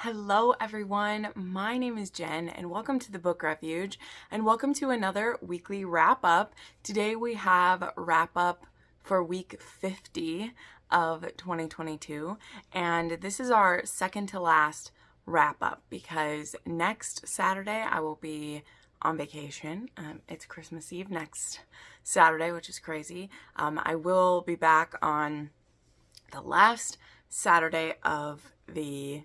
Hello everyone, my name is Jen and welcome to the Book Refuge and welcome to another weekly wrap up. Today we have wrap up for week 50 of 2022 and this is our second to last wrap up because next Saturday I will be on vacation. It's Christmas Eve next Saturday, which is crazy. I will be back on the last Saturday of the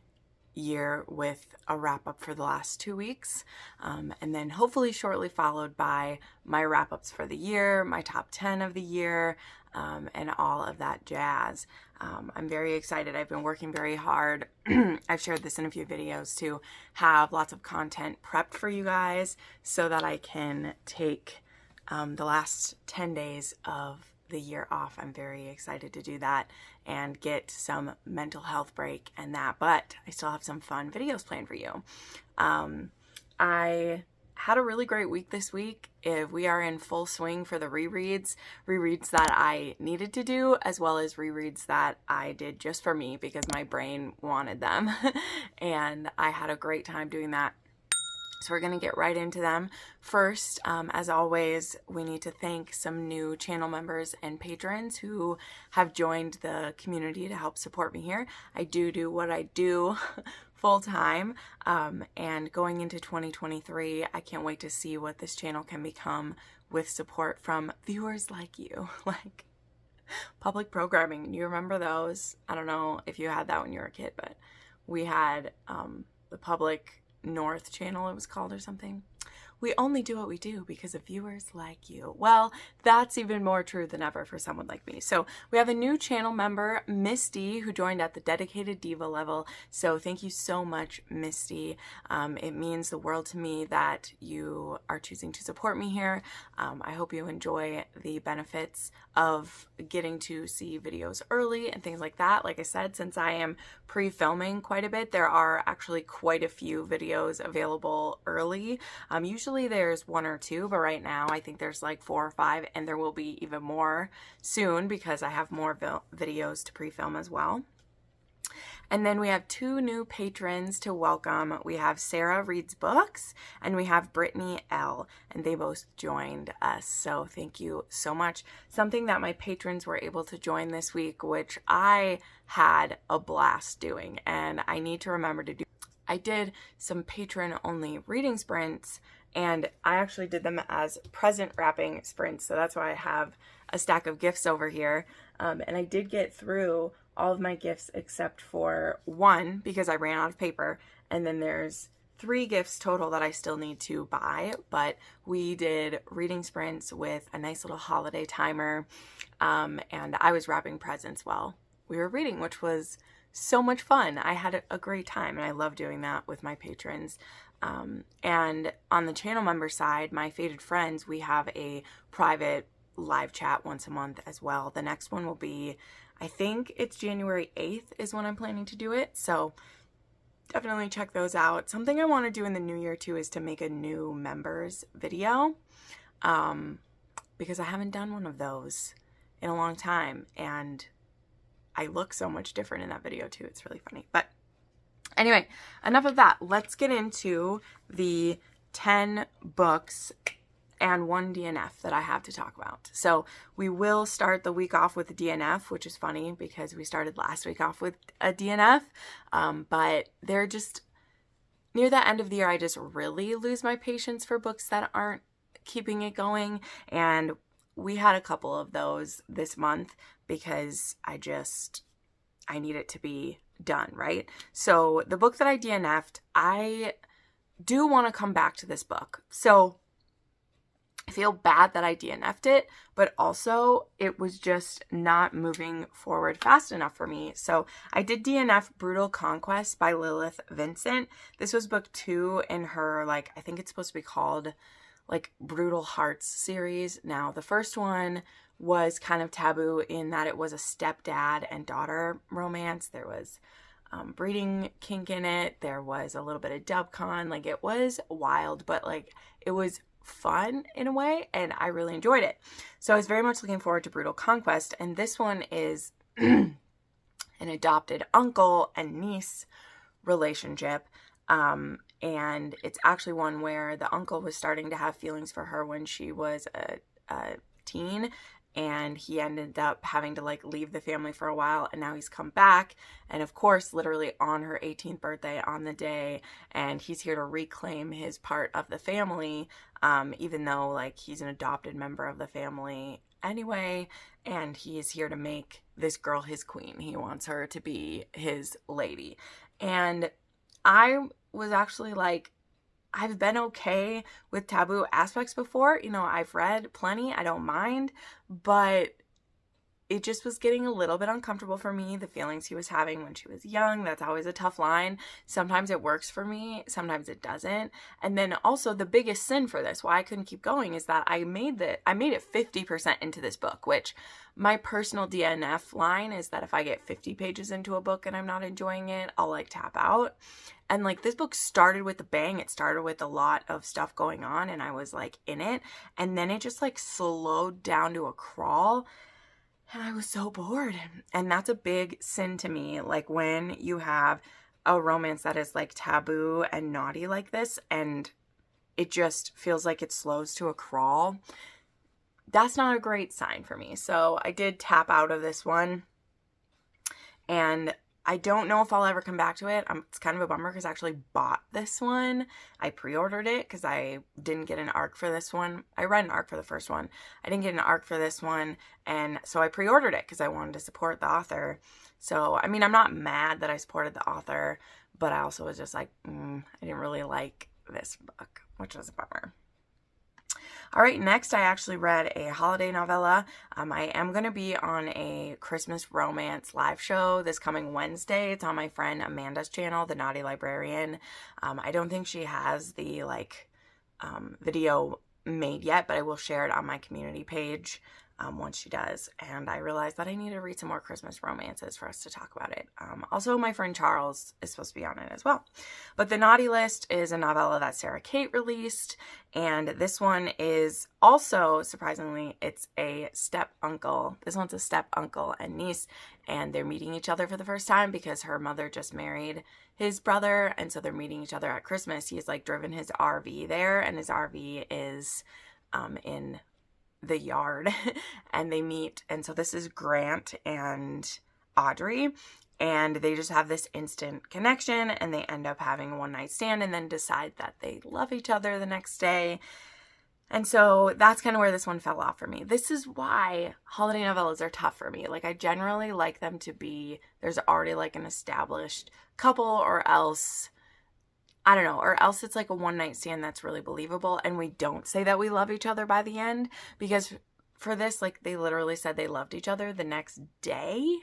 year with a wrap up for the last 2 weeks, and then hopefully shortly followed by my wrap ups for the year, my top 10 of the year, and all of that jazz. I'm very excited. I've been working very hard. I've shared this in a few videos to have lots of content prepped for you guys so that I can take the last 10 days of the year off. I'm very excited to do that and get some mental health break and that, but I still have some fun videos planned for you. I had a really great week this week. We are in full swing for the rereads that I needed to do, as well as rereads that I did just for me because my brain wanted them. And I had a great time doing that. So we're going to get right into them. First, as always, we need to thank some new channel members and patrons who have joined the community to help support me here. I do what I do full time, and going into 2023, I can't wait to see what this channel can become with support from viewers like you, like public programming. You remember those? I don't know if you had that when you were a kid, but we had the Public North channel, it was called, or something. We only do what we do because of viewers like you. Well, that's even more true than ever for someone like me. So we have a new channel member, Misty, who joined at the dedicated diva level. So thank you so much, Misty. It means the world to me that you are choosing to support me here. I hope you enjoy the benefits of getting to see videos early and things like that. Like I said, since I am pre-filming quite a bit, there are actually quite a few videos available early. Usually there's 1 or 2, but right now I think there's like 4 or 5, and there will be even more soon because I have more videos to pre-film as well. And then we have 2 new patrons to welcome. We have Sara Reads Books and we have Brittany L, and they both joined us. So thank you so much. Something that my patrons were able to join this week, which I had a blast doing, and I need to remember to do. I did some patron only reading sprints, and I actually did them as present wrapping sprints. So that's why I have a stack of gifts over here. And I did get through all of my gifts except for 1 because I ran out of paper. And then there's 3 gifts total that I still need to buy. But we did reading sprints with a nice little holiday timer. And I was wrapping presents while we were reading, which was so much fun. I had a great time, and I love doing that with my patrons. And on the channel member side, my fated friends, we have a private live chat once a month as well. The next one will be, I think it's January 8th is when I'm planning to do it. So definitely check those out. Something I want to do in the new year too is to make a new members video, because I haven't done one of those in a long time, and I look so much different in that video too. It's really funny. But anyway, enough of that. Let's get into the 10 books and 1 DNF that I have to talk about. So we will start the week off with a DNF, which is funny because we started last week off with a DNF. But they're just near the end of the year, I just really lose my patience for books that aren't keeping it going. And we had a couple of those this month because I need it to be done, right? So the book that I DNF'd, I do want to come back to this book. So I feel bad that I DNF'd it, but also it was just not moving forward fast enough for me. So I did DNF Brutal Conquest by Lilith Vincent. This was book 2 in her, like, I think it's supposed to be called like Brutal Hearts series. Now, the first one was kind of taboo in that it was a stepdad and daughter romance. There was breeding kink in it. There was a little bit of dubcon. Like, it was wild, but like it was fun in a way, and I really enjoyed it. So I was very much looking forward to Brutal Conquest, and this one is an adopted uncle and niece relationship. And it's actually one where the uncle was starting to have feelings for her when she was a teen, and he ended up having to like leave the family for a while, and now he's come back, and of course literally on her 18th birthday, on the day, and he's here to reclaim his part of the family, even though like he's an adopted member of the family anyway, and he is here to make this girl his queen. He wants her to be his lady. And I was actually like, I've been okay with taboo aspects before. You know, I've read plenty. I don't mind. But it just was getting a little bit uncomfortable for me, the feelings he was having when she was young. That's always a tough line. Sometimes it works for me. Sometimes it doesn't. And then also the biggest sin for this, why I couldn't keep going, is that I made it 50% into this book, which my personal DNF line is that if I get 50 pages into a book and I'm not enjoying it, I'll like tap out. And like this book started with a bang. It started with a lot of stuff going on and I was like in it. And then it just like slowed down to a crawl. And I was so bored. And that's a big sin to me. Like when you have a romance that is like taboo and naughty like this, and it just feels like it slows to a crawl, that's not a great sign for me. So I did tap out of this one. And I don't know if I'll ever come back to it. It's kind of a bummer because I actually bought this one. I pre-ordered it because I didn't get an ARC for this one. I read an ARC for the first one. I didn't get an ARC for this one. And so I pre-ordered it because I wanted to support the author. So, I mean, I'm not mad that I supported the author, but I also was just like, I didn't really like this book, which was a bummer. All right, next I actually read a holiday novella. I am going to be on a Christmas romance live show this coming Wednesday. It's on my friend Amanda's channel, The Naughty Librarian. I don't think she has the video made yet, but I will share it on my community page once she does. And I realized that I need to read some more Christmas romances for us to talk about it. Also, my friend Charles is supposed to be on it as well. But The Naughty List is a novella that Sara Cate released. And this one is also, surprisingly, it's a step-uncle. This one's a step-uncle and niece. And they're meeting each other for the first time because her mother just married his brother. And so they're meeting each other at Christmas. He's like driven his RV there. And his RV is in the yard and they meet. And so this is Grant and Audrey, and they just have this instant connection and they end up having a one-night stand and then decide that they love each other the next day. And so that's kind of where this one fell off for me. This is why holiday novellas are tough for me. Like I generally like them to be, there's already like an established couple, or else I don't know, or else it's like a one-night stand that's really believable and we don't say that we love each other by the end, because for this, like, they literally said they loved each other the next day,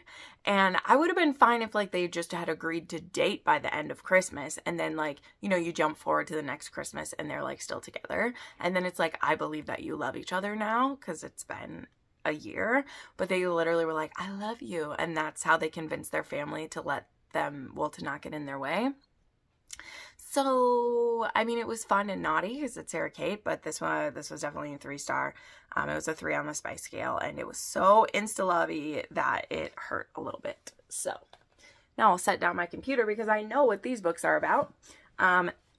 and I would have been fine if, like, they just had agreed to date by the end of Christmas, and then, like, you know, you jump forward to the next Christmas and they're, like, still together, and then it's like, I believe that you love each other now, because it's been a year, but they literally were like, I love you, and that's how they convinced their family to let them, well, to not get in their way. So, I mean, it was fun and naughty because it's Sara Cate, but this was definitely a 3-star. It was a 3 on the spice scale, and it was so insta-lovey that it hurt a little bit. So, now I'll set down my computer because I know what these books are about.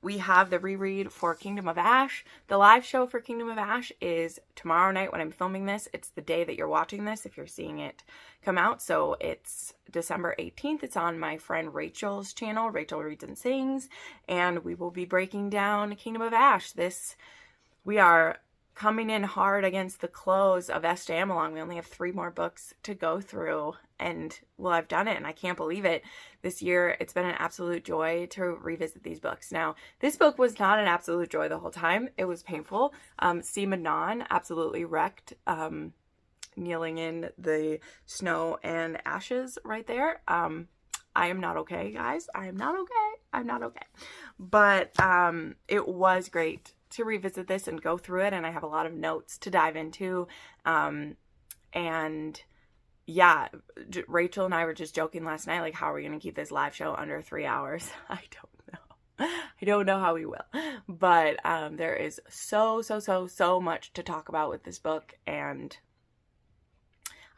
We have the reread for Kingdom of Ash. The live show for Kingdom of Ash is tomorrow night when I'm filming this. It's the day that you're watching this if you're seeing it come out. So it's December 18th. It's on my friend Rachel's channel, Rachel Reads and Sings. And we will be breaking down Kingdom of Ash. We are coming in hard against the close of Esther Amelong. We only have 3 more books to go through, and well, I've done it and I can't believe it. This year it's been an absolute joy to revisit these books. Now, this book was not an absolute joy the whole time. It was painful. C. Manon absolutely wrecked, kneeling in the snow and ashes right there. I am not okay, guys. I am not okay. I'm not okay. But it was great to revisit this and go through it, and I have a lot of notes to dive into. And yeah, Rachel and I were just joking last night, like, how are we going to keep this live show under 3 hours? I don't know. I don't know how we will. But there is so much to talk about with this book, and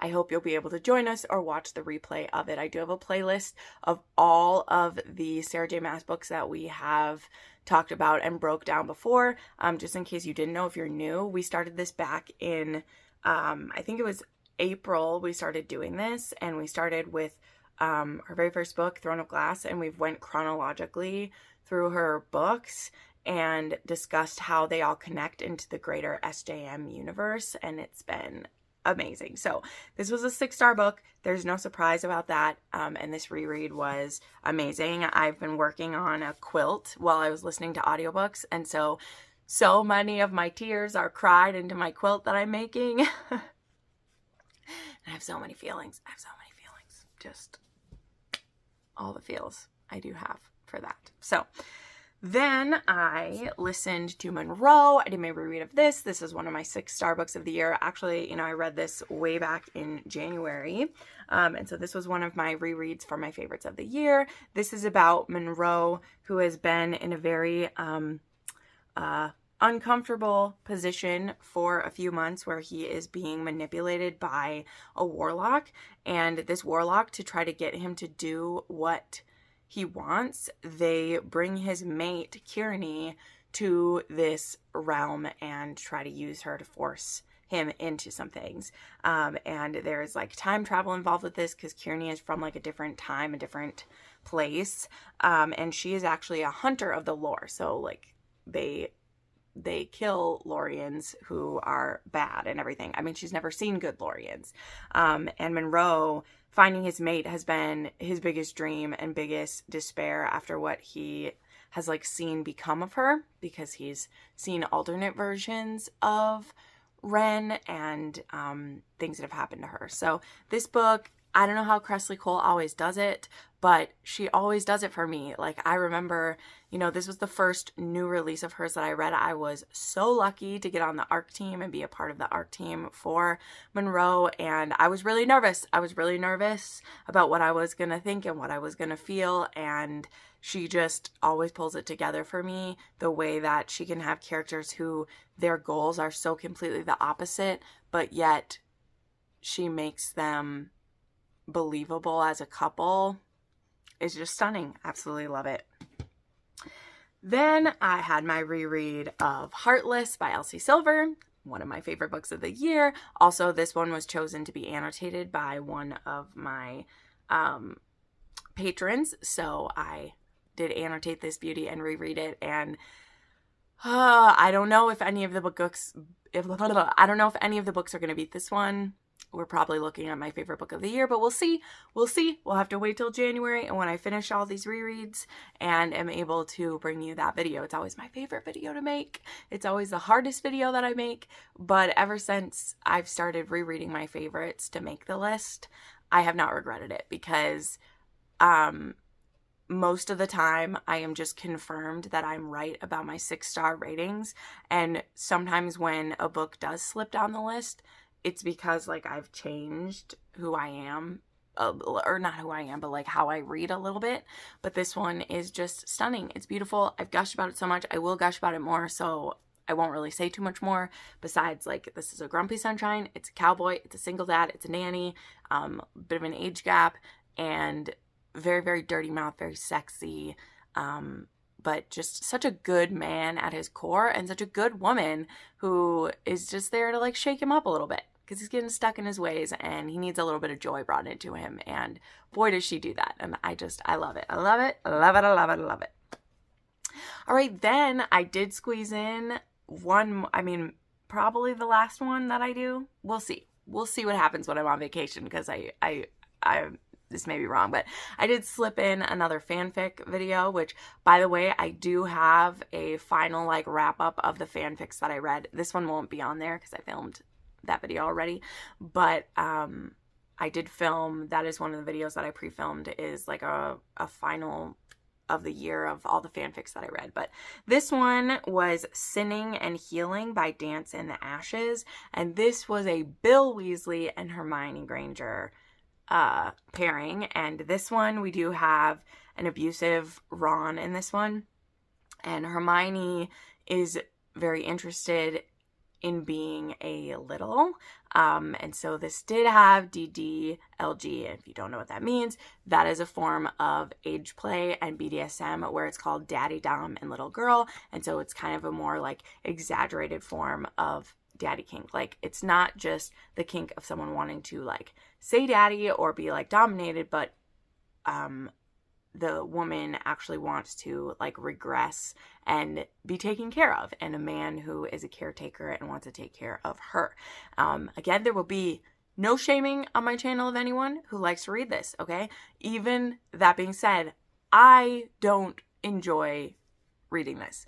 I hope you'll be able to join us or watch the replay of it. I do have a playlist of all of the Sarah J. Maas books that we have talked about and broke down before. Just in case you didn't know, if you're new, we started this back in, I think it was April, we started doing this, and we started with her very first book, Throne of Glass, and we've went chronologically through her books and discussed how they all connect into the greater SJM universe, and it's been amazing. So this was a 6-star book. There's no surprise about that, and this reread was amazing. I've been working on a quilt while I was listening to audiobooks, and so many of my tears are cried into my quilt that I'm making. I have so many feelings. Just all the feels I do have for that. So then I listened to Monroe. I did my reread of this. This is one of my 6-star books of the year. Actually, I read this way back in January. And so this was one of my rereads for my favorites of the year. This is about Monroe, who has been in a very uncomfortable position for a few months where he is being manipulated by a warlock, and this warlock, to try to get him to do what he wants, they bring his mate Kearney to this realm and try to use her to force him into some things. And there's like time travel involved with this because Kearney is from like a different time, a different place, and she is actually a hunter of the lore. So like they kill Lorians who are bad and everything. I mean, she's never seen good Lorians. And Monroe, finding his mate has been his biggest dream and biggest despair after what he has like seen become of her, because he's seen alternate versions of Ren and things that have happened to her. So this book, I don't know how Cressley Cole always does it, but she always does it for me. Like, I remember, this was the first new release of hers that I read. I was so lucky to get on the ARC team and be a part of the ARC team for Monroe, and I was really nervous. I was really nervous about what I was going to think and what I was going to feel, and she just always pulls it together for me, the way that she can have characters who their goals are so completely the opposite, but yet she makes them believable as a couple. Is just stunning. Absolutely love it. Then I had my reread of Heartless by Elsie Silver, one of my favorite books of the year. Also, this one was chosen to be annotated by one of my patrons, so I did annotate this beauty and reread it, and I don't know if any of the books are going to beat this one. We're probably looking at my favorite book of the year, but we'll see. We'll have to wait till January, and when I finish all these rereads and am able to bring you that video. It's always my favorite video to make. It's always the hardest video that I make, but ever since I've started rereading my favorites to make the list, I have not regretted it, because most of the time I am just confirmed that I'm right about my 6-star ratings, and sometimes when a book does slip down the list, it's because, like, I've changed who I am, or not who I am, but, like, how I read a little bit. But this one is just stunning. It's beautiful. I've gushed about it so much. I will gush about it more, so I won't really say too much more. Besides, like, this is a grumpy sunshine. It's a cowboy. It's a single dad. It's a nanny. Bit of an age gap. And very, very dirty mouth. Very sexy. But just such a good man at his core, and such a good woman who is just there to, like, shake him up a little bit, because he's getting stuck in his ways and he needs a little bit of joy brought into him. And boy, does she do that. And I love it. I love it. I love it. I love it. I love it. All right. Then I did squeeze in one, probably the last one that I do. We'll see. We'll see what happens when I'm on vacation, because this may be wrong, but I did slip in another fanfic video, which, by the way, I do have a final, like, wrap up of the fanfics that I read. This one won't be on there because I filmed that video already, but I did film, that is one of the videos that I pre-filmed, is like a final of the year of all the fanfics that I read. But this one was Sinning and Healing by Dance in the Ashes, and this was a Bill Weasley and Hermione Granger pairing. And this one, we do have an abusive Ron in this one, and Hermione is very interested in being a little. And so this did have DDLG. If you don't know what that means, that is a form of age play and BDSM where it's called daddy dom and little girl. And so it's kind of a more like exaggerated form of daddy kink. Like, it's not just the kink of someone wanting to like say daddy or be like dominated, but the woman actually wants to like regress and be taken care of, and a man who is a caretaker and wants to take care of her. Again, there will be no shaming on my channel of anyone who likes to read this, okay? Even that being said, I don't enjoy reading this.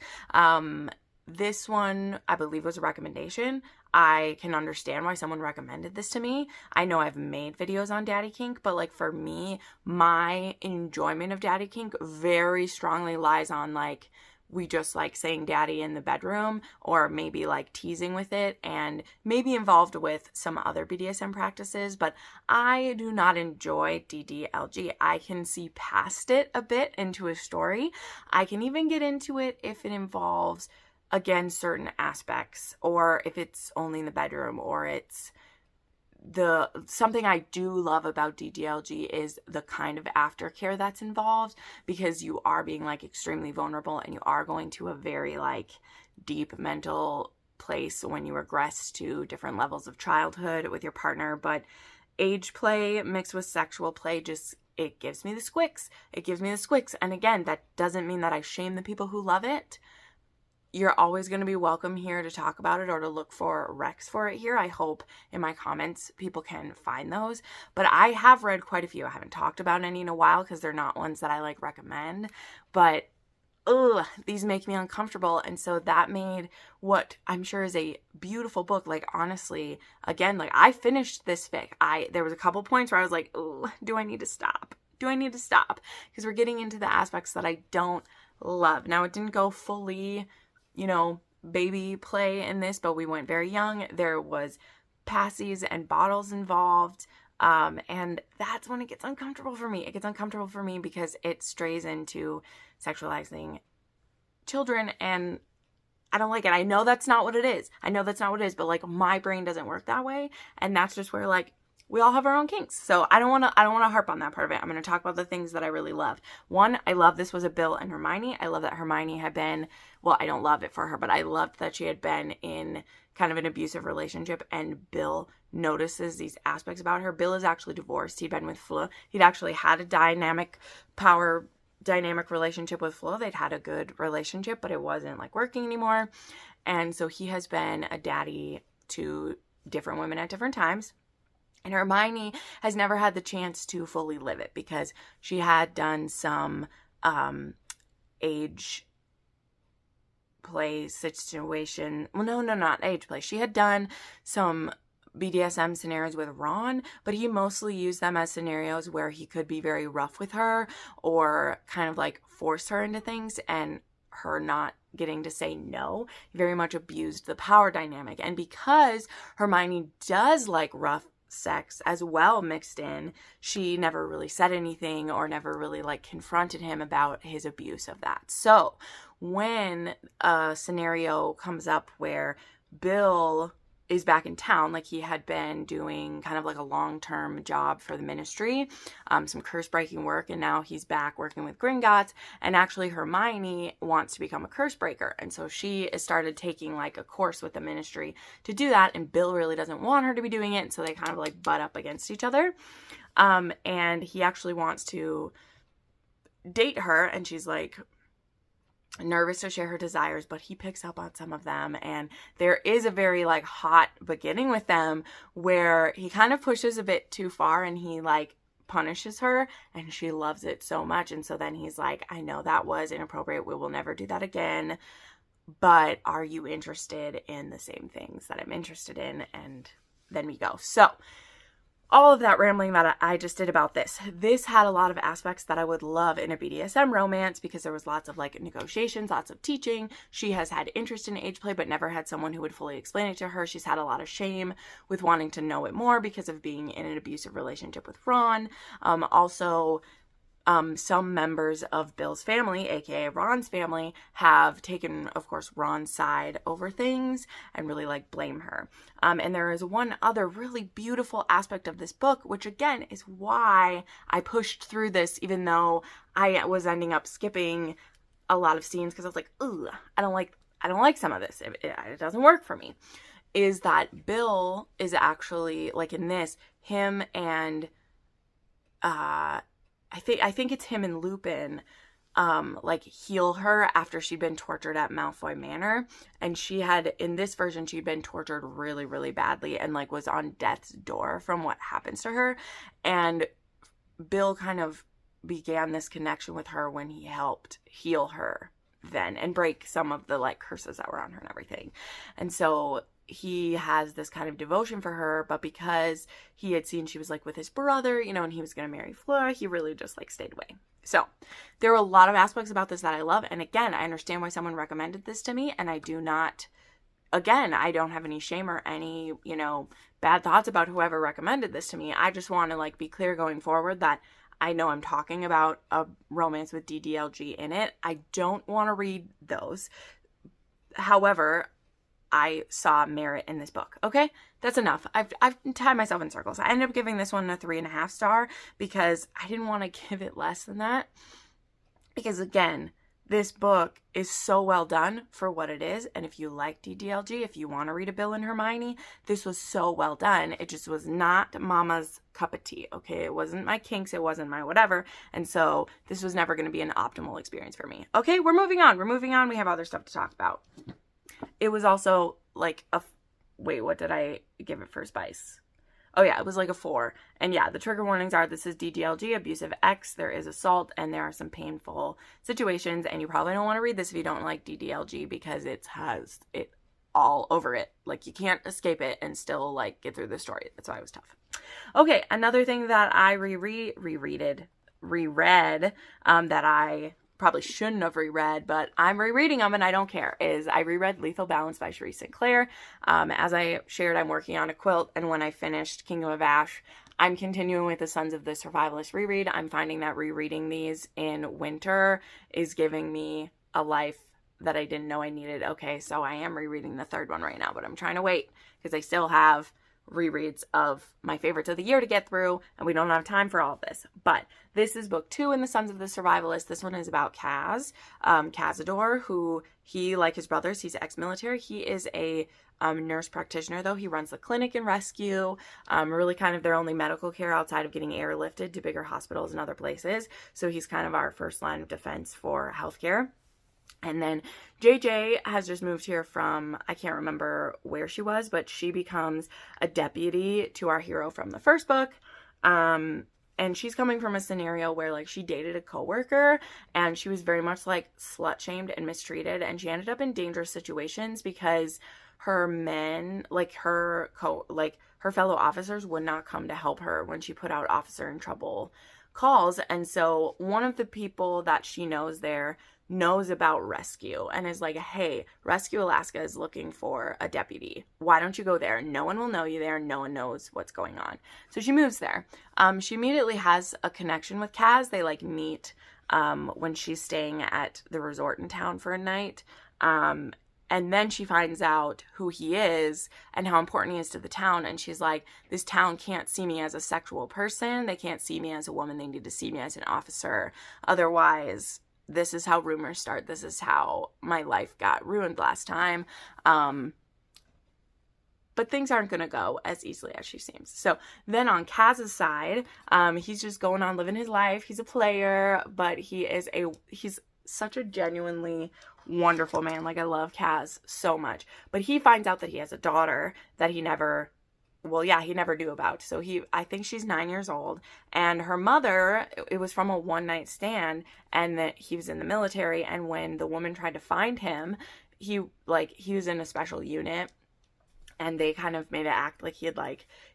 This one, I believe, was a recommendation. I can understand why someone recommended this to me. I know I've made videos on daddy kink, but like for me, my enjoyment of daddy kink very strongly lies on like, we just like saying daddy in the bedroom, or maybe like teasing with it, and maybe involved with some other BDSM practices, but I do not enjoy DDLG. I can see past it a bit into a story. I can even get into it if it involves, again, certain aspects, or if it's only in the bedroom, or it's something I do love about DDLG is the kind of aftercare that's involved, because you are being like extremely vulnerable and you are going to a very like deep mental place when you regress to different levels of childhood with your partner. But age play mixed with sexual play, just, it gives me the squicks. It gives me the squicks. And again, that doesn't mean that I shame the people who love it. You're always going to be welcome here to talk about it or to look for recs for it here. I hope in my comments people can find those. But I have read quite a few. I haven't talked about any in a while because they're not ones that I like recommend. But these make me uncomfortable. And so that made what I'm sure is a beautiful book. Like, honestly, again, like I finished this fic. There was a couple points where I was like, do I need to stop? Do I need to stop? Because we're getting into the aspects that I don't love. Now, it didn't go fully, you know, baby play in this, but we went very young. There was passies and bottles involved. And that's when it gets uncomfortable for me. It gets uncomfortable for me because it strays into sexualizing children, and I don't like it. I know that's not what it is. But like my brain doesn't work that way. And that's just where like we all have our own kinks. So I don't want to harp on that part of it. I'm going to talk about the things that I really love. One, I love this was a Bill and Hermione. I love that Hermione had been, well, I don't love it for her, but I loved that she had been in kind of an abusive relationship, and Bill notices these aspects about her. Bill is actually divorced. He'd been with Flo. He'd actually had a power dynamic relationship with Flo. They'd had a good relationship, but it wasn't like working anymore. And so he has been a daddy to different women at different times. And Hermione has never had the chance to fully live it because she had done some age play situation. Well, no, not age play. She had done some BDSM scenarios with Ron, but he mostly used them as scenarios where he could be very rough with her or kind of like force her into things, and her not getting to say no. He very much abused the power dynamic. And because Hermione does like rough sex as well mixed in, she never really said anything or never really like confronted him about his abuse of that. So when a scenario comes up where Bill is back in town, like he had been doing kind of like a long-term job for the ministry, some curse-breaking work, and now he's back working with Gringotts, and actually Hermione wants to become a curse breaker, and so she has started taking like a course with the ministry to do that, and Bill really doesn't want her to be doing it, and so they kind of like butt up against each other, and he actually wants to date her, and she's like nervous to share her desires, but he picks up on some of them, and there is a very like hot beginning with them where he kind of pushes a bit too far and he like punishes her, and she loves it so much, and so then he's like, I know that was inappropriate, we will never do that again, but are you interested in the same things that I'm interested in? And then we go. So all of that rambling that I just did about this had a lot of aspects that I would love in a BDSM romance, because there was lots of like negotiations, lots of teaching. She has had interest in age play, but never had someone who would fully explain it to her. She's had a lot of shame with wanting to know it more because of being in an abusive relationship with Ron. Also, some members of Bill's family, aka Ron's family, have taken, of course, Ron's side over things and really like blame her. And there is one other really beautiful aspect of this book, which again is why I pushed through this, even though I was ending up skipping a lot of scenes because I was like, ooh, I don't like some of this. It doesn't work for me. Is that Bill is actually, like in this, him and I think it's him and Lupin, like heal her after she'd been tortured at Malfoy Manor. And she had, in this version, she'd been tortured really, really badly and like was on death's door from what happens to her. And Bill kind of began this connection with her when he helped heal her then and break some of the like curses that were on her and everything. And so he has this kind of devotion for her, but because he had seen she was like with his brother, you know, and he was going to marry Flora, he really just like stayed away. So there are a lot of aspects about this that I love. And again, I understand why someone recommended this to me, and I do not, again, I don't have any shame or any, you know, bad thoughts about whoever recommended this to me. I just want to like be clear going forward that I know I'm talking about a romance with DDLG in it. I don't want to read those. However, I saw merit in this book. Okay, that's enough. I've tied myself in circles. I ended up giving this one a 3.5 star because I didn't want to give it less than that. Because again, this book is so well done for what it is. And if you like DDLG, if you want to read a Bill and Hermione, this was so well done. It just was not Mama's cup of tea. Okay, it wasn't my kinks. It wasn't my whatever. And so this was never going to be an optimal experience for me. Okay, we're moving on. We have other stuff to talk about. It was also like wait, what did I give it for spice? Oh yeah, it was like a 4. And yeah, the trigger warnings are, this is DDLG, abusive X, there is assault, and there are some painful situations, and you probably don't want to read this if you don't like DDLG because it has it all over it. Like, you can't escape it and still like get through the story. That's why it was tough. Okay, another thing that I reread that I probably shouldn't have reread, but I'm rereading them and I don't care, is I reread Lethal Balance by Cherise St. Clair. As I shared, I'm working on a quilt, and when I finished Kingdom of Ash, I'm continuing with the Sons of the Survivalist reread. I'm finding that rereading these in winter is giving me a life that I didn't know I needed. Okay, so I am rereading the third one right now, but I'm trying to wait because I still have rereads of my favorites of the year to get through, and we don't have time for all of this. But this is book 2 in the Sons of the Survivalist. This one is about Kaz, Cazador, who he, like his brothers, he's ex-military. He is a nurse practitioner, though. He runs the clinic and rescue, really kind of their only medical care outside of getting airlifted to bigger hospitals and other places. So he's kind of our first line of defense for healthcare. And then JJ has just moved here from, I can't remember where she was, but she becomes a deputy to our hero from the first book. And she's coming from a scenario where like she dated a coworker and she was very much like slut shamed and mistreated. And she ended up in dangerous situations because her men, like her fellow officers would not come to help her when she put out officer in trouble calls. And so one of the people that she knows there knows about rescue and is like, hey, Rescue Alaska is looking for a deputy. Why don't you go there? No one will know you there. No one knows what's going on. So she moves there. She immediately has a connection with Kaz. They like meet when she's staying at the resort in town for a night. And then she finds out who he is and how important he is to the town. And she's like, this town can't see me as a sexual person. They can't see me as a woman. They need to see me as an officer. Otherwise, this is how rumors start. This is how my life got ruined last time. But things aren't going to go as easily as she seems. So then on Kaz's side, he's just going on living his life. He's a player, but he's such a genuinely wonderful man. Like, I love Kaz so much. But he finds out that he has a daughter that he never knew about. So I think she's 9 years old, and her mother, it was from a one-night stand, and that he was in the military, and when the woman tried to find him, he was in a special unit, and they kind of made it act like he had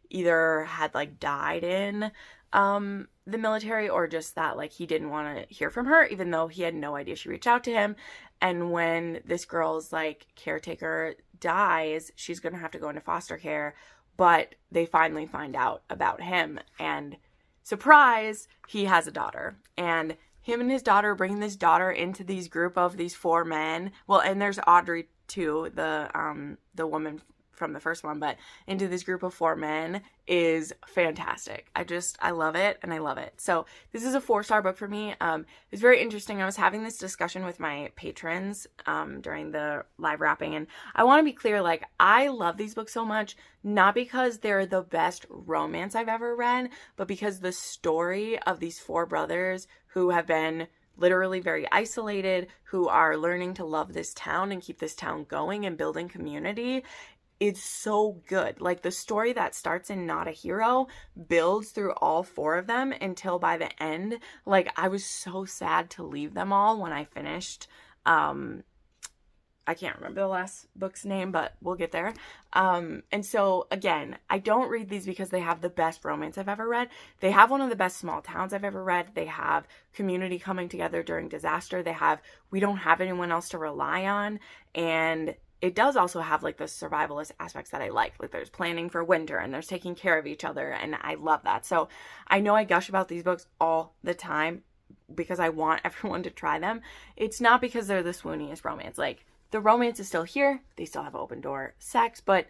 either had died in the military, or just that he didn't want to hear from her, even though he had no idea she reached out to him. And when this girl's caretaker dies, she's gonna have to go into foster care. But they finally find out about him, and surprise, he has a daughter. And him and his daughter bring this daughter into these group of these 4 men. Well, and there's Audrey too, the woman from the first one, but into this group of 4 men is fantastic. I love it, and I love it. So this is a 4-star book for me. It's very interesting. I was having this discussion with my patrons during the live wrapping, and I want to be clear, like, I love these books so much, not because they're the best romance I've ever read, but because the story of these 4 brothers who have been literally very isolated, who are learning to love this town and keep this town going and building community, it's so good. Like, the story that starts in Not a Hero builds through all 4 of them until by the end, like, I was so sad to leave them all when I finished. I can't remember the last book's name, but we'll get there. And so, again, I don't read these because they have the best romance I've ever read. They have one of the best small towns I've ever read. They have community coming together during disaster. They have, we don't have anyone else to rely on. And it does also have, like, the survivalist aspects that I like. Like, there's planning for winter, and there's taking care of each other, and I love that. So I know I gush about these books all the time because I want everyone to try them. It's not because they're the swooniest romance. Like, the romance is still here. They still have open door sex, but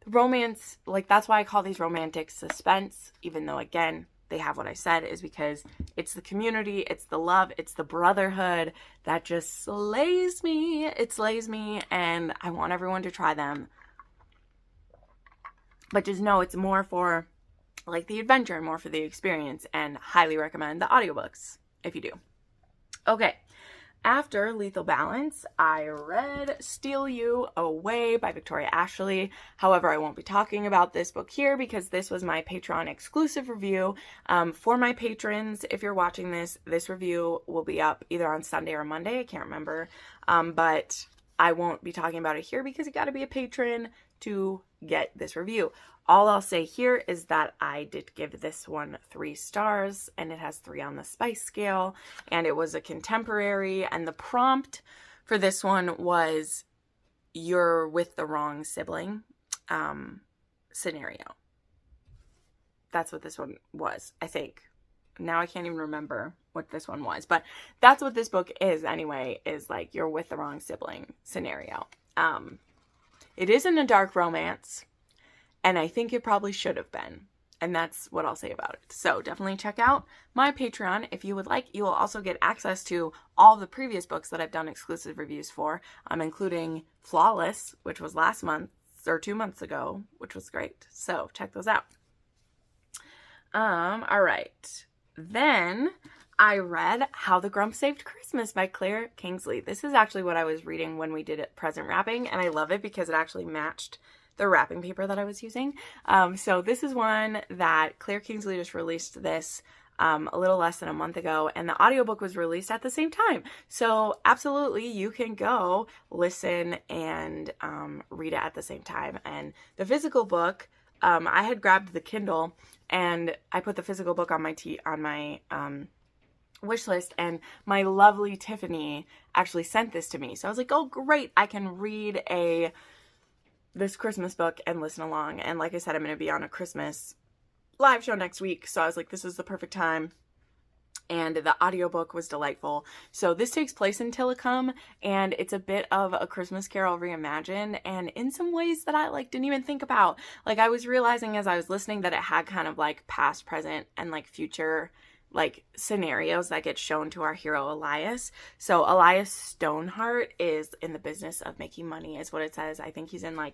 romance, like, that's why I call these romantic suspense, even though, again, they have what I said, is because it's the community, it's the love, it's the brotherhood that just slays me. It slays me, and I want everyone to try them. But just know it's more for, like, the adventure, more for the experience, and highly recommend the audiobooks if you do. Okay. After Lethal Balance, I read Steal You Away by Victoria Ashley. However, I won't be talking about this book here because this was my Patreon exclusive review. For my patrons, if you're watching this review will be up either on Sunday or Monday. I can't remember. But I won't be talking about it here because you got to be a patron to get this review. All I'll say here is that I did give this one 3 stars, and it has 3 on the spice scale, and it was a contemporary, and the prompt for this one was, you're with the wrong sibling scenario. That's what this one was, I think. Now I can't even remember what this one was, but that's what this book is anyway, is like, you're with the wrong sibling scenario. It isn't a dark romance, and I think it probably should have been. And that's what I'll say about it. So definitely check out my Patreon if you would like. You will also get access to all the previous books that I've done exclusive reviews for, including Flawless, which was last month or 2 months ago, which was great. So check those out. All right. Then I read How the Grump Saved Christmas by Claire Kingsley. This is actually what I was reading when we did it present wrapping, and I love it because it actually matched the wrapping paper that I was using. So this is one that Claire Kingsley just released this a little less than a month ago, and the audiobook was released at the same time. So absolutely, you can go listen and read it at the same time. And the physical book, I had grabbed the Kindle, and I put the physical book on my wish list, and my lovely Tiffany actually sent this to me. So I was like, oh great, I can read this Christmas book and listen along. And like I said, I'm going to be on a Christmas live show next week, so I was like, this is the perfect time. And the audiobook was delightful. So this takes place in Tillicum, and it's a bit of a Christmas Carol reimagined, and in some ways that I didn't even think about. Like, I was realizing as I was listening that it had kind of like past, present, and like future scenarios that get shown to our hero Elias. So Elias Stoneheart is in the business of making money, is what it says. I think he's in I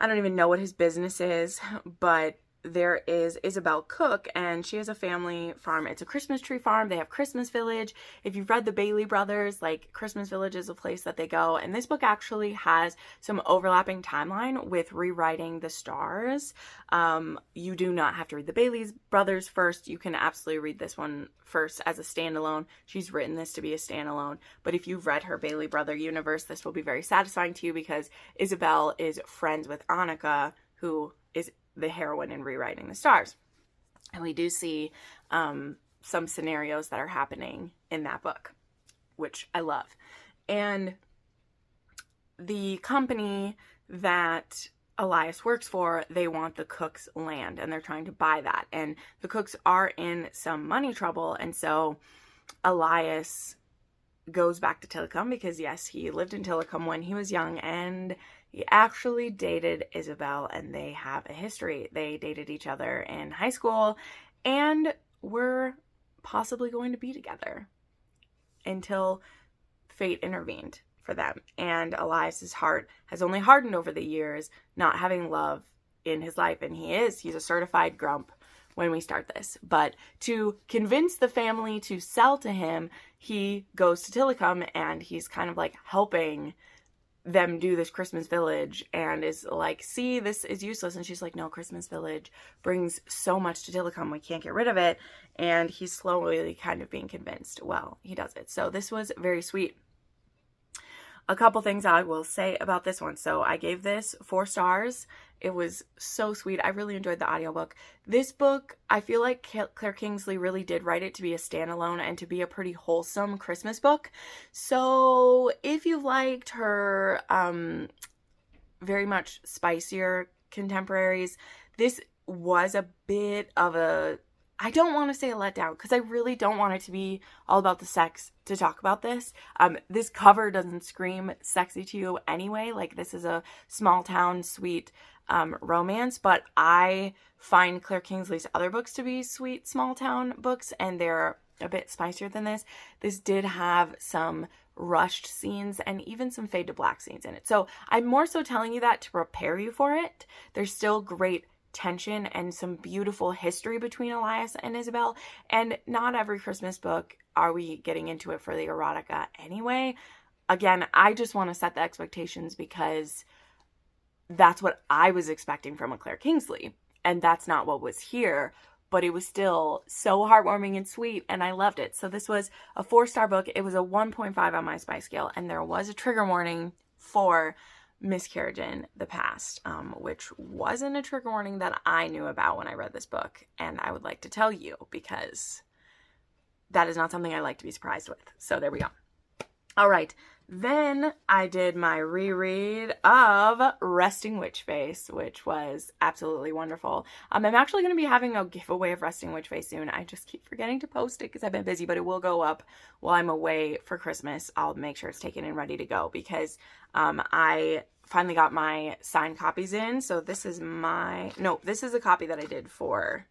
don't even know what his business is, but there is Isabel Cook, and she has a family farm. It's a Christmas tree farm. They have Christmas Village. If you've read the Bailey Brothers, Christmas Village is a place that they go. And this book actually has some overlapping timeline with Rewriting the Stars. You do not have to read the Bailey Brothers first. You can absolutely read this one first as a standalone. She's written this to be a standalone. But if you've read her Bailey Brother universe, this will be very satisfying to you because Isabel is friends with Annika, who is the heroine in Rewriting the Stars. And we do see some scenarios that are happening in that book, which I love. And the company that Elias works for, they want the Cook's land, and they're trying to buy that. And the Cooks are in some money trouble, and so Elias goes back to Tillicum because, yes, he lived in Tillicum when he was young, and he actually dated Isabel, and they have a history. They dated each other in high school and were possibly going to be together until fate intervened for them. And Elias's heart has only hardened over the years, not having love in his life. And he's a certified grump when we start this. But to convince the family to sell to him, he goes to Tillicum, and he's kind of like helping them do this Christmas Village, and is like, see, this is useless. And she's like, no, Christmas Village brings so much to Tillicum, we can't get rid of it. And he's slowly kind of being convinced. Well, he does it. So this was very sweet. A couple things I will say about this one. So I gave this 4 stars. It was so sweet. I really enjoyed the audiobook. This book, I feel like Claire Kingsley really did write it to be a standalone and to be a pretty wholesome Christmas book. So if you liked her very much spicier contemporaries, this was a bit of a, I don't want to say a letdown, because I really don't want it to be all about the sex to talk about this. This cover doesn't scream sexy to you anyway. Like, this is a small town, sweet romance, but I find Claire Kingsley's other books to be sweet small town books, and they're a bit spicier than this. This did have some rushed scenes and even some fade to black scenes in it. So I'm more so telling you that to prepare you for it. There's still great tension and some beautiful history between Elias and Isabel, and not every Christmas book are we getting into it for the erotica anyway. Again, I just want to set the expectations because that's what I was expecting from a Claire Kingsley, and that's not what was here, but it was still so heartwarming and sweet, and I loved it. So this was a 4-star book. It was a 1.5 on my spice scale, and there was a trigger warning for miscarriage in the past, which wasn't a trigger warning that I knew about when I read this book, and I would like to tell you because that is not something I like to be surprised with. So there we go. All right, then I did my reread of Resting Witch Face, which was absolutely wonderful. I'm actually going to be having a giveaway of Resting Witch Face soon. I just keep forgetting to post it because I've been busy, but it will go up while I'm away for Christmas. I'll make sure it's taken and ready to go because I finally got my signed copies in. So this is this is a copy that I did for,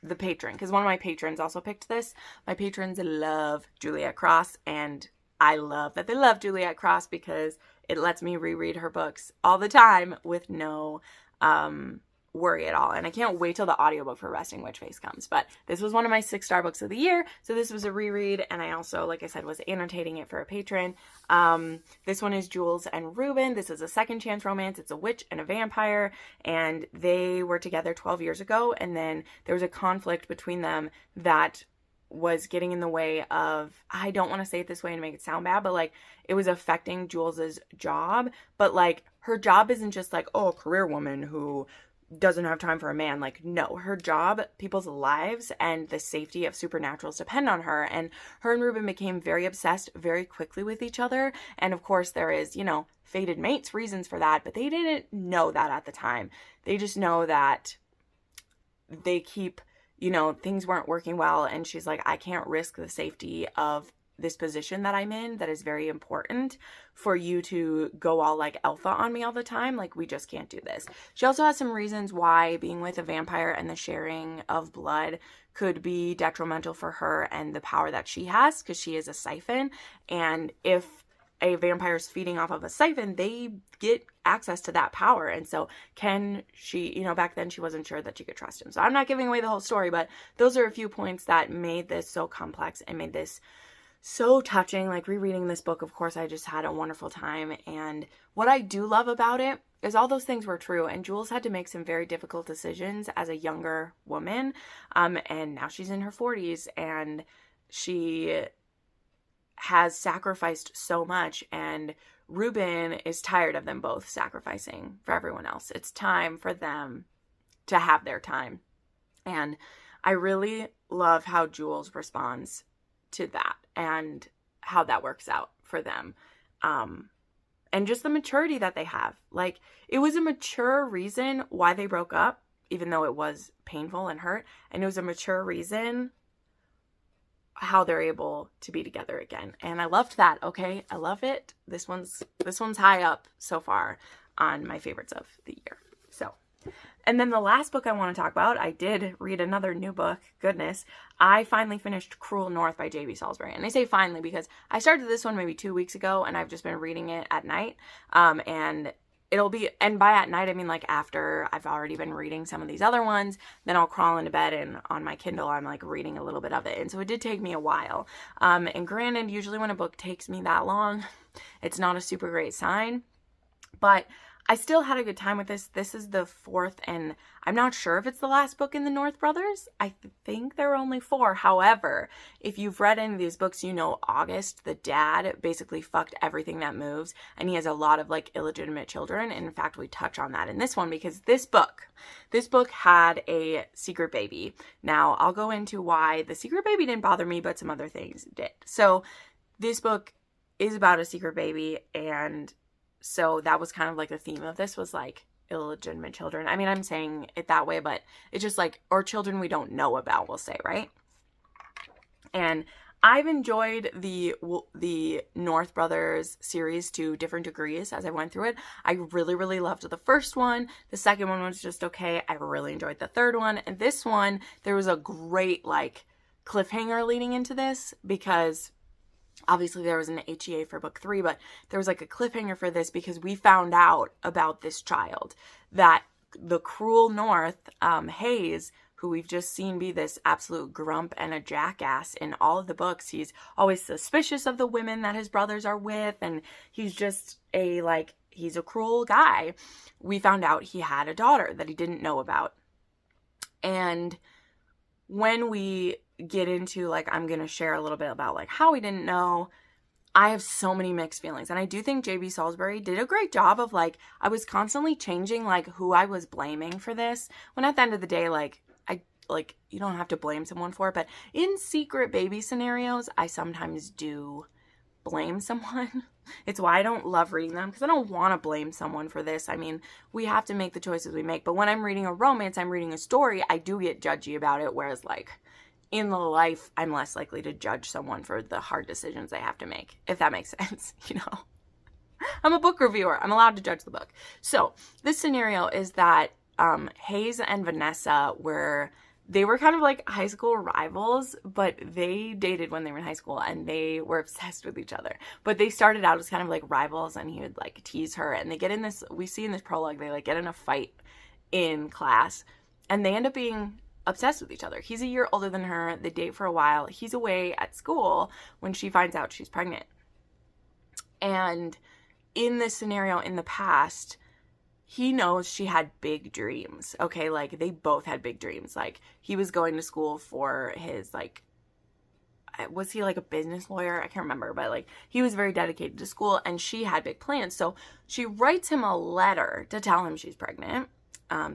the patron, because one of my patrons also picked this. My patrons love Juliet Cross, and I love that they love Juliet Cross because it lets me reread her books all the time with no worry at all. And I can't wait till the audiobook for Resting Witch Face comes. But this was one of my 6-star books of the year, so this was a reread, and I also, like I said, was annotating it for a patron. This one is Jules and Ruben. This is a second chance romance. It's a witch and a vampire, and they were together 12 years ago, and then there was a conflict between them that was getting in the way of, I don't want to say it this way and make it sound bad, but like it was affecting Jules's job. But like her job isn't just like, oh, a career woman who doesn't have time for a man. Like, no, her job, people's lives, and the safety of supernaturals depend on her. And her and Ruben became very obsessed very quickly with each other. And of course there is, fated mates reasons for that, but they didn't know that at the time. They just know that they keep, things weren't working well. And she's like, I can't risk the safety of this position that I'm in that is very important for you to go all like alpha on me all the time. Like, we just can't do this. She also has some reasons why being with a vampire and the sharing of blood could be detrimental for her and the power that she has, because she is a siphon. And if a vampire is feeding off of a siphon, they get access to that power. And so can she, back then she wasn't sure that she could trust him. So I'm not giving away the whole story, but those are a few points that made this so complex and made this so touching. Like, rereading this book, of course, I just had a wonderful time. And what I do love about it is all those things were true. And Jules had to make some very difficult decisions as a younger woman. And now she's in her 40s, and she has sacrificed so much. And Ruben is tired of them both sacrificing for everyone else. It's time for them to have their time. And I really love how Jules responds to that and how that works out for them. and just the maturity that they have. Like, it was a mature reason why they broke up, even though it was painful and hurt. And it was a mature reason how they're able to be together again. And I loved that, okay? I love it. This one's high up so far on my favorites of the year. So, and then the last book I want to talk about, I did read another new book. Goodness. I finally finished Cruel North by J.B. Salisbury. And I say finally because I started this one maybe 2 weeks ago, and I've just been reading it at night. And by at night, I mean like after I've already been reading some of these other ones, then I'll crawl into bed and on my Kindle, I'm like reading a little bit of it. And so it did take me a while. And granted, usually when a book takes me that long, it's not a super great sign, but I still had a good time with this. This is the fourth, and I'm not sure if it's the last book in the North Brothers. I think there are only 4. However, if you've read any of these books, you know August, the dad, basically fucked everything that moves, and he has a lot of like illegitimate children. And in fact, we touch on that in this one because this book had a secret baby. Now, I'll go into why the secret baby didn't bother me, but some other things did. So this book is about a secret baby, and so that was kind of like the theme of this, was like illegitimate children. I mean, I'm saying it that way, but it's just like, or children we don't know about, we'll say, right? And I've enjoyed the North Brothers series to different degrees as I went through it. I really, really loved the first one. The second one was just okay. I really enjoyed the third one. And this one, there was a great like cliffhanger leading into this, because obviously there was an HEA for book 3, but there was like a cliffhanger for this because we found out about this child, that the Cruel North, Hayes, who we've just seen be this absolute grump and a jackass in all of the books. He's always suspicious of the women that his brothers are with, and he's just he's a cruel guy. We found out he had a daughter that he didn't know about. And when we get into, like, I'm going to share a little bit about, like, how we didn't know, I have so many mixed feelings. And I do think J.B. Salisbury did a great job of, like, I was constantly changing, like, who I was blaming for this. When at the end of the day, you don't have to blame someone for it. But in secret baby scenarios, I sometimes do blame someone. It's why I don't love reading them, because I don't want to blame someone for this. I mean, we have to make the choices we make. But when I'm reading a romance, I'm reading a story, I do get judgy about it. Whereas, like, in the life, I'm less likely to judge someone for the hard decisions they have to make, if that makes sense, you know. I'm a book reviewer. I'm allowed to judge the book. So this scenario is that Hayes and Vanessa were kind of like high school rivals, but they dated when they were in high school and they were obsessed with each other. But they started out as kind of like rivals, and he would like tease her, and they get in this, we see in this prologue, they like get in a fight in class, and they end up being obsessed with each other. He's a year older than her. They date for a while. He's away at school when she finds out she's pregnant. And in this scenario in the past, he knows she had big dreams, okay? Like, they both had big dreams. Like, he was going to school for his, like, was he, like, a business lawyer? I can't remember, but, like, he was very dedicated to school, and she had big plans. So she writes him a letter to tell him she's pregnant.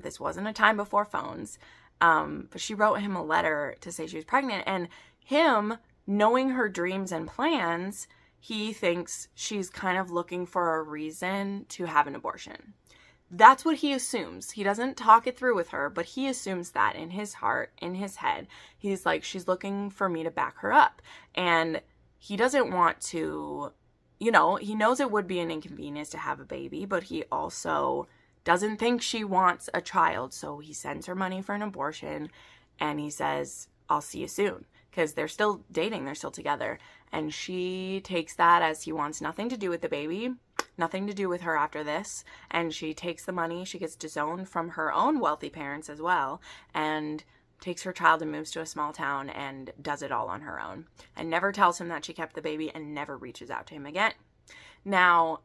This wasn't a time before phones, but she wrote him a letter to say she was pregnant, and him, knowing her dreams and plans, he thinks she's kind of looking for a reason to have an abortion. That's what he assumes. He doesn't talk it through with her, but he assumes that in his heart, in his head. He's like, she's looking for me to back her up. And he doesn't want to, you know, he knows it would be an inconvenience to have a baby, but he also doesn't think she wants a child. So he sends her money for an abortion, and he says, I'll see you soon. Because they're still dating, they're still together. And she takes that as he wants nothing to do with the baby, nothing to do with her after this. And she takes the money, she gets disowned from her own wealthy parents as well, and takes her child and moves to a small town and does it all on her own. And never tells him that she kept the baby, and never reaches out to him again. Now,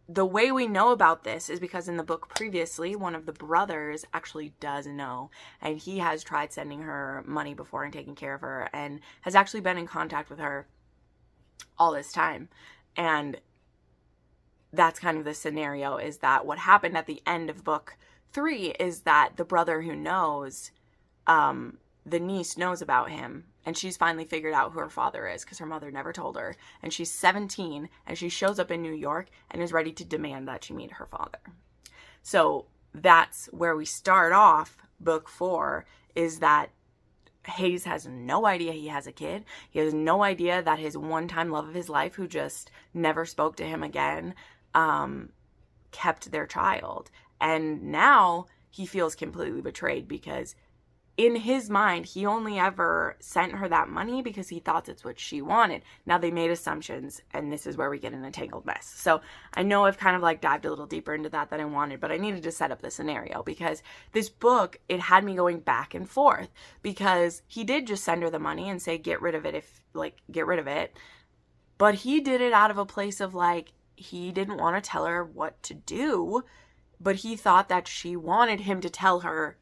the way we know about this is because in the book previously, one of the brothers actually does know, and he has tried sending her money before and taking care of her, and has actually been in contact with her all this time. And that's kind of the scenario, is that what happened at the end of book 3 is that the brother who knows the niece knows about him, and she's finally figured out who her father is because her mother never told her. And she's 17, and she shows up in New York and is ready to demand that she meet her father. So that's where we start off book 4, is that Hayes has no idea he has a kid. He has no idea that his one-time love of his life, who just never spoke to him again, kept their child. And now he feels completely betrayed because in his mind, he only ever sent her that money because he thought it's what she wanted. Now they made assumptions, and this is where we get in a tangled mess. So I know I've kind of like dived a little deeper into that than I wanted, but I needed to set up the scenario because this book, it had me going back and forth because he did just send her the money and say, get rid of it get rid of it. But he did it out of a place of like, he didn't want to tell her what to do, but he thought that she wanted him to tell her,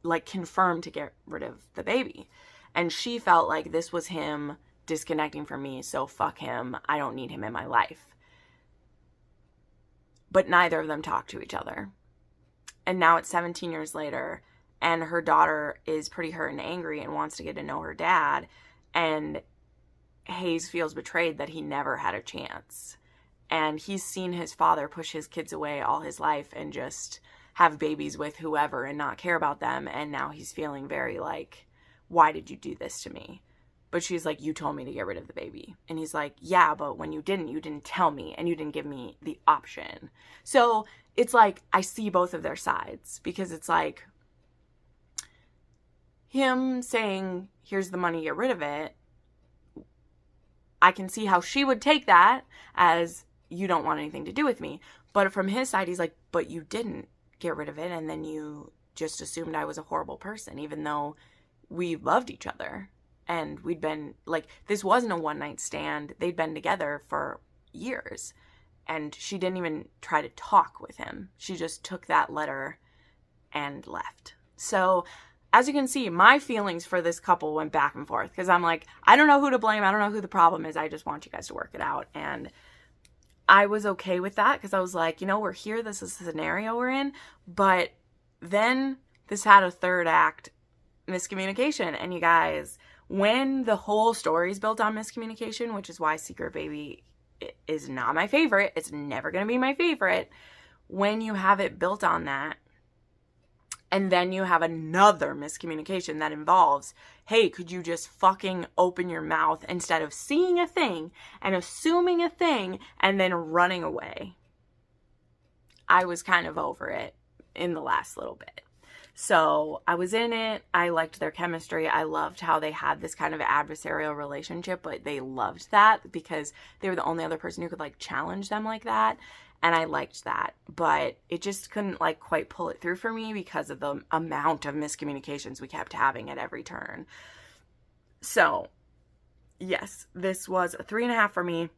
like, confirm to get rid of the baby. And she felt like this was him disconnecting from me, so fuck him. I don't need him in my life. But neither of them talked to each other. And now it's 17 years later, and her daughter is pretty hurt and angry and wants to get to know her dad. And Hayes feels betrayed that he never had a chance. And he's seen his father push his kids away all his life and just have babies with whoever and not care about them. And now he's feeling very like, why did you do this to me? But she's like, you told me to get rid of the baby. And he's like, yeah, but when you didn't tell me, and you didn't give me the option. So it's like, I see both of their sides, because it's like him saying, here's the money, get rid of it. I can see how she would take that as, you don't want anything to do with me. But from his side, he's like, but you didn't get rid of it, and then you just assumed I was a horrible person, even though we loved each other. And we'd been, like, this wasn't a one-night stand. They'd been together for years. And she didn't even try to talk with him. She just took that letter and left. So, as you can see, my feelings for this couple went back and forth. Because I'm like, I don't know who to blame. I don't know who the problem is. I just want you guys to work it out. And I was okay with that because I was like, you know, we're here. This is the scenario we're in. But then this had a third act miscommunication. And you guys, when the whole story is built on miscommunication, which is why Secret Baby is not my favorite, it's never going to be my favorite. When you have it built on that, and then you have another miscommunication that involves, hey, could you just fucking open your mouth instead of seeing a thing and assuming a thing and then running away? I was kind of over it in the last little bit. So I was in it. I liked their chemistry. I loved how they had this kind of adversarial relationship, but they loved that because they were the only other person who could like challenge them like that. And I liked that, but it just couldn't like quite pull it through for me because of the amount of miscommunications we kept having at every turn. So yes, this was a 3.5 for me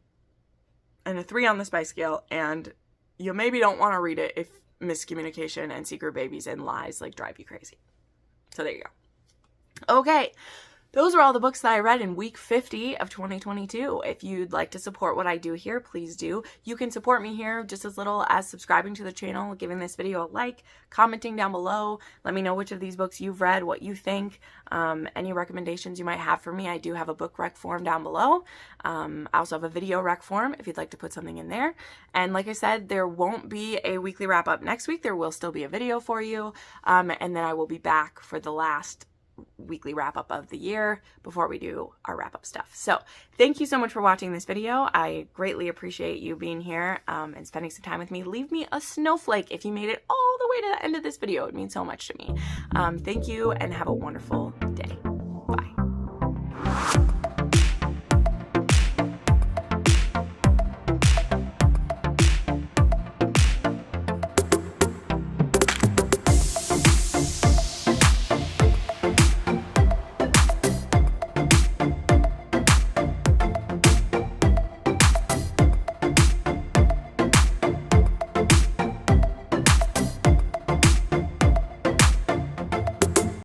and a 3 on the spice scale. And you maybe don't want to read it if miscommunication and secret babies and lies like drive you crazy. So there you go. Okay. Those are all the books that I read in week 50 of 2022. If you'd like to support what I do here, please do. You can support me here just as little as subscribing to the channel, giving this video a like, commenting down below. Let me know which of these books you've read, what you think, any recommendations you might have for me. I do have a book rec form down below. I also have a video rec form if you'd like to put something in there. And like I said, there won't be a weekly wrap up next week. There will still be a video for you. And then I will be back for the last weekly wrap up of the year before we do our wrap up stuff. So thank you so much for watching this video. I greatly appreciate you being here and spending some time with me. Leave me a snowflake if you made it all the way to the end of this video. It means so much to me. Thank you and have a wonderful day.